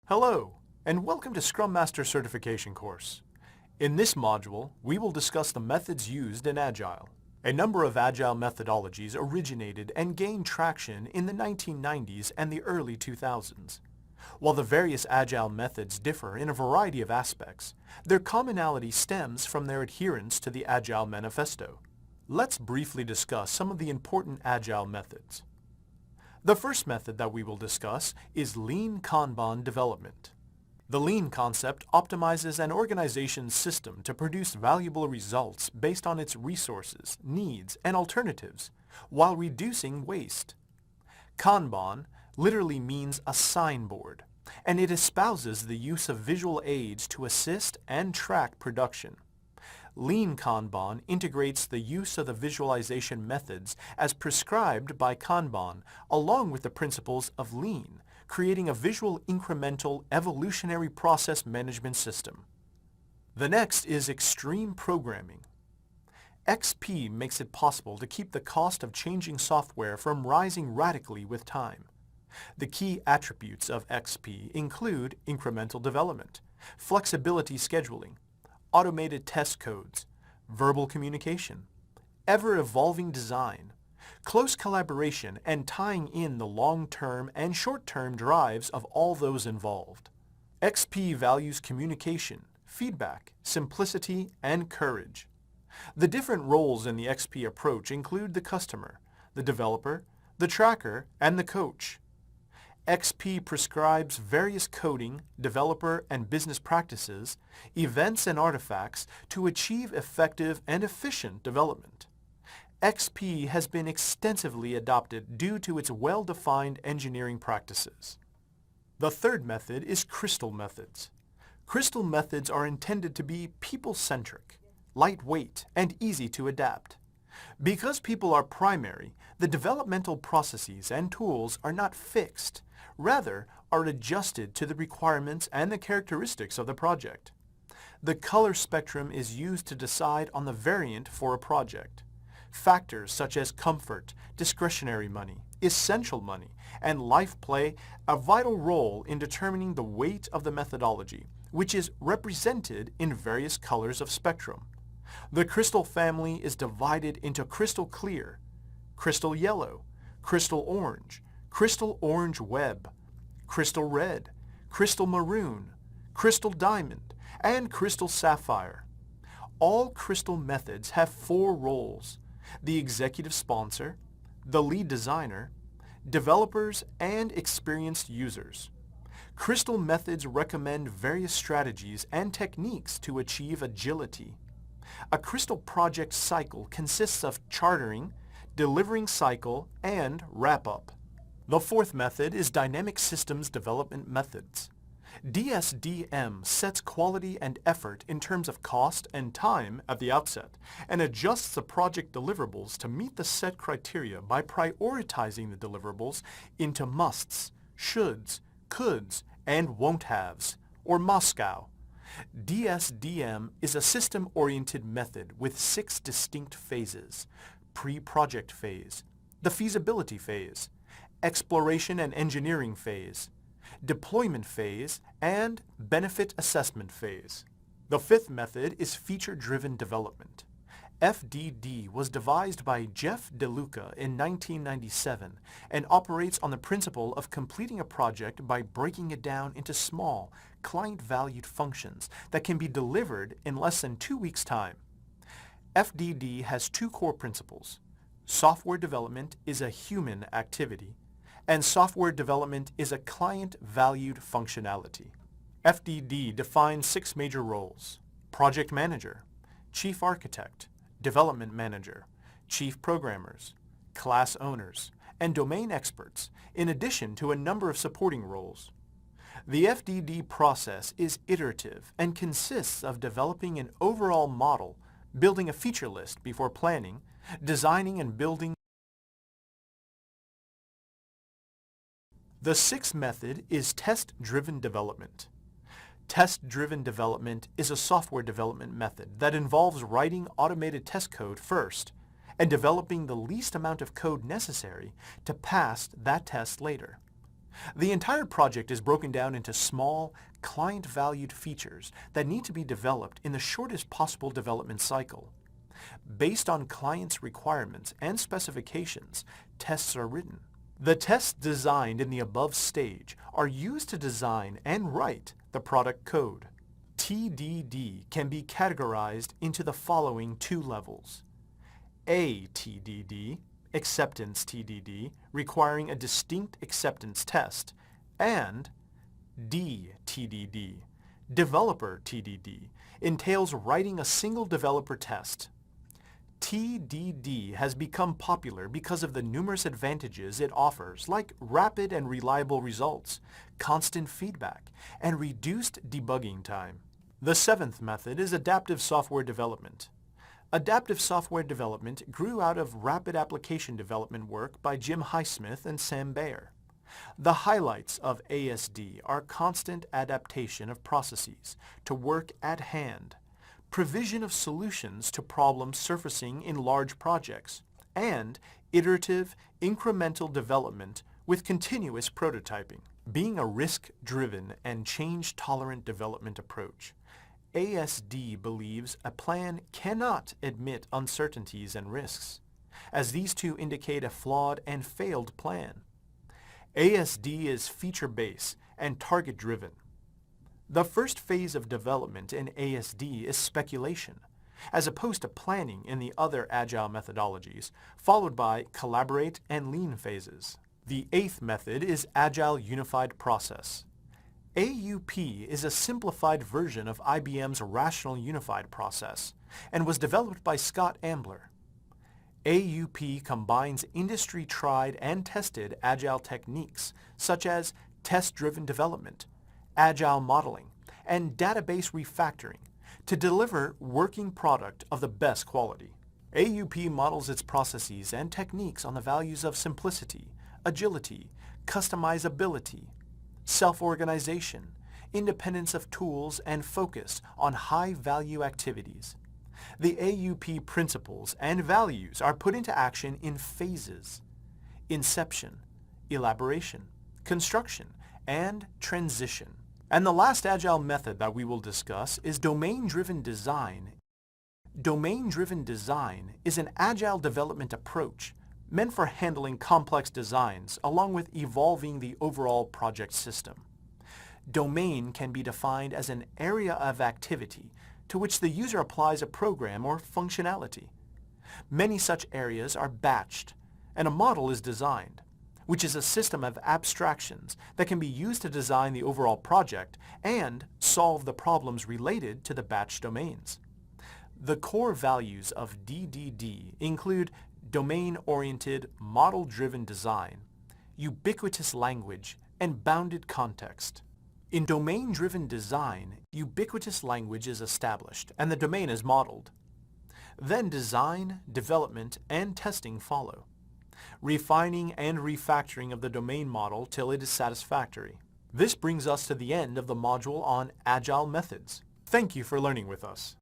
Hello, and welcome to Scrum Master Certification course. In this module, we will discuss the methods used in Agile. A number of Agile methodologies originated and gained traction in the 1990s and the early 2000s. While the various Agile methods differ in a variety of aspects, their commonality stems from their adherence to the Agile Manifesto. Let's briefly discuss some of the important Agile methods. The first method that we will discuss is Lean Kanban development. The Lean concept optimizes an organization's system to produce valuable results based on its resources, needs, and alternatives, while reducing waste. Kanban literally means a signboard, and it espouses the use of visual aids to assist and track production. Lean Kanban integrates the use of the visualization methods as prescribed by Kanban, along with the principles of Lean, creating a visual incremental evolutionary process management system. The next is Extreme Programming. XP makes it possible to keep the cost of changing software from rising radically with time. The key attributes of XP include incremental development, flexibility scheduling, automated test codes, verbal communication, ever-evolving design, close collaboration, and tying in the long-term and short-term drives of all those involved. XP values communication, feedback, simplicity, and courage. The different roles in the XP approach include the customer, the developer, the tracker, and the coach. XP prescribes various coding, developer, and business practices, events, and artifacts to achieve effective and efficient development. XP has been extensively adopted due to its well-defined engineering practices. The third method is Crystal methods. Crystal methods are intended to be people-centric, lightweight, and easy to adapt. Because people are primary, the developmental processes and tools are not fixed, rather are adjusted to the requirements and the characteristics of the project. The color spectrum is used to decide on the variant for a project. Factors such as comfort, discretionary money, essential money, and life play a vital role in determining the weight of the methodology, which is represented in various colors of spectrum. The crystal family is divided into crystal clear, crystal yellow, crystal orange web, crystal red, crystal maroon, crystal diamond, and crystal sapphire. All crystal methods have 4 roles: the executive sponsor, the lead designer, developers, and experienced users. Crystal methods recommend various strategies and techniques to achieve agility. A Crystal project cycle consists of chartering, delivering cycle, and wrap-up. The fourth method is Dynamic Systems Development Methods. DSDM sets quality and effort in terms of cost and time at the outset, and adjusts the project deliverables to meet the set criteria by prioritizing the deliverables into musts, shoulds, coulds, and won't-haves, or Moscow. DSDM is a system-oriented method with 6 distinct phases: pre-project phase, the feasibility phase, exploration and engineering phase, deployment phase, and benefit assessment phase. The fifth method is feature-driven development. FDD was devised by Jeff DeLuca in 1997 and operates on the principle of completing a project by breaking it down into small, client-valued functions that can be delivered in less than 2 weeks' time. FDD has 2 core principles. Software development is a human activity, and software development is a client-valued functionality. FDD defines 6 major roles: project manager, chief architect, development manager, chief programmers, class owners, and domain experts, in addition to a number of supporting roles. The FDD process is iterative and consists of developing an overall model, building a feature list before planning, designing and building. The sixth method is test-driven development. Test-driven development is a software development method that involves writing automated test code first and developing the least amount of code necessary to pass that test later. The entire project is broken down into small, client-valued features that need to be developed in the shortest possible development cycle. Based on clients' requirements and specifications, tests are written. The tests designed in the above stage are used to design and write the product code. TDD can be categorized into the following two levels. A TDD, acceptance TDD, requiring a distinct acceptance test, and D TDD, developer TDD, entails writing a single developer test. TDD has become popular because of the numerous advantages it offers, like rapid and reliable results, constant feedback, and reduced debugging time. The seventh method is adaptive software development. Adaptive software development grew out of rapid application development work by Jim Highsmith and Sam Bayer. The highlights of ASD are constant adaptation of processes to work at hand, provision of solutions to problems surfacing in large projects, and iterative, incremental development with continuous prototyping. Being a risk-driven and change-tolerant development approach, ASD believes a plan cannot admit uncertainties and risks, as these two indicate a flawed and failed plan. ASD is feature-based and target-driven. The first phase of development in ASD is speculation, as opposed to planning in the other Agile methodologies, followed by collaborate and lean phases. The eighth method is Agile Unified Process. AUP is a simplified version of IBM's Rational Unified Process and was developed by Scott Ambler. AUP combines industry-tried and tested Agile techniques such as test-driven development, Agile modeling, and database refactoring to deliver working product of the best quality. AUP models its processes and techniques on the values of simplicity, agility, customizability, self-organization, independence of tools, and focus on high-value activities. The AUP principles and values are put into action in phases: inception, elaboration, construction, and transition. And the last Agile method that we will discuss is domain-driven design. Domain-driven design is an Agile development approach meant for handling complex designs along with evolving the overall project system. Domain can be defined as an area of activity to which the user applies a program or functionality. Many such areas are batched, and a model is designed, which is a system of abstractions that can be used to design the overall project and solve the problems related to the batch domains. The core values of DDD include domain-oriented, model-driven design, ubiquitous language, and bounded context. In domain-driven design, ubiquitous language is established and the domain is modeled. Then design, development, and testing follow, refining and refactoring of the domain model till it is satisfactory. This brings us to the end of the module on Agile methods. Thank you for learning with us.